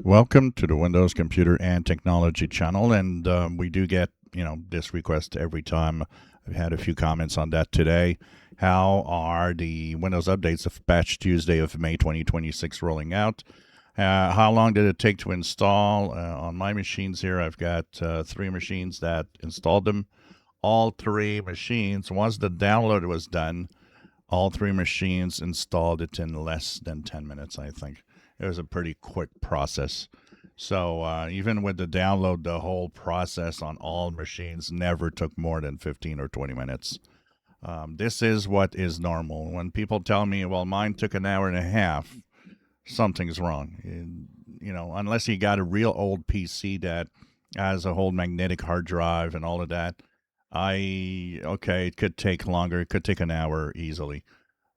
Welcome to the Windows Computer and Technology channel, and we do get this request every time. I've had a few comments on that today. How are the Windows updates of Patch Tuesday of May 2026 rolling out? How long did it take to install? On my machines here, I've got 3 machines that installed them. All 3 machines, once the download was done, all 3 machines installed it in less than 10 minutes, I think. It was a pretty quick process. So even with the download, the whole process on all machines never took more than 15 or 20 minutes. This is what is normal. When people tell me, well, mine took an hour and a half, something's wrong. Unless you got a real old PC that has a whole magnetic hard drive and all of that, it could take longer. It could take an hour easily.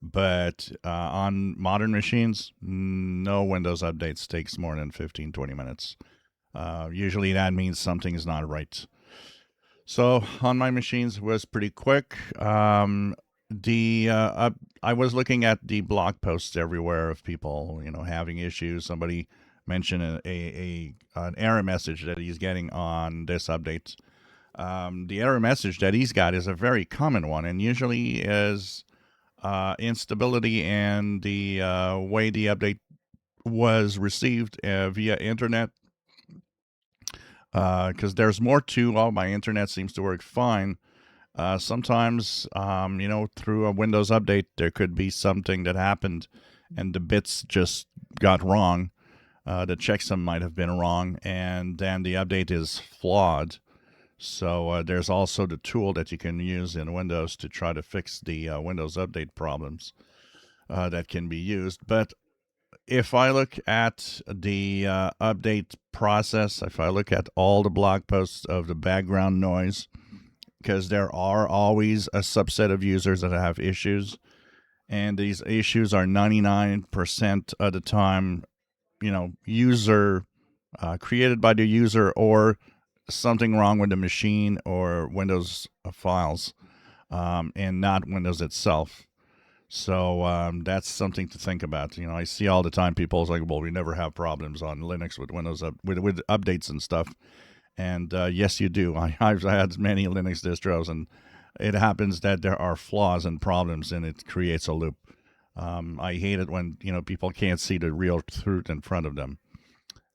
But on modern machines, no Windows updates takes more than 15, 20 minutes. Usually that means something is not right. So on my machines, it was pretty quick. I was looking at the blog posts everywhere of people, having issues. Somebody mentioned an error message that he's getting on this update. The error message that he's got is a very common one, and usually is instability and the way the update was received via internet, because there's more to. Oh, my internet seems to work fine. Sometimes, through a Windows update, there could be something that happened and the bits just got wrong. The checksum might have been wrong, and then the update is flawed. So there's also the tool that you can use in Windows to try to fix the Windows update problems that can be used. But if I look at the update process, if I look at all the blog posts of the background noise, because there are always a subset of users that have issues, and these issues are 99% of the time, user created by the user, or something wrong with the machine or Windows files, and not Windows itself. So that's something to think about. I see all the time people like, well, we never have problems on Linux with Windows with updates and stuff. And yes, you do. I've had many Linux distros, and it happens that there are flaws and problems, and it creates a loop. I hate it when people can't see the real truth in front of them.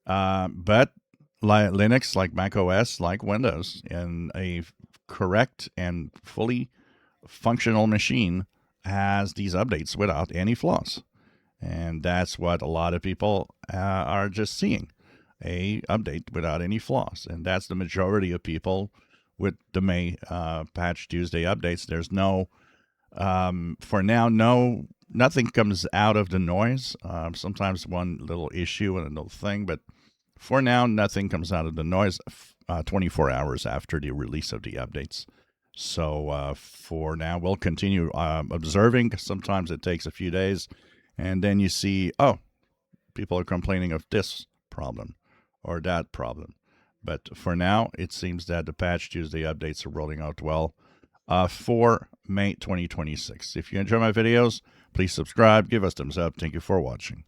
But like Linux, like Mac OS, like Windows, and a correct and fully functional machine has these updates without any flaws. And that's what a lot of people are just seeing, a update without any flaws. And that's the majority of people with the May Patch Tuesday updates. There's for now, nothing comes out of the noise. Sometimes one little issue and a little thing, but for now, nothing comes out of the noise 24 hours after the release of the updates. So for now, we'll continue observing. Sometimes it takes a few days, and then you see, people are complaining of this problem or that problem. But for now, it seems that the Patch Tuesday updates are rolling out well for May 2026. If you enjoy my videos, please subscribe, give us thumbs up. Thank you for watching.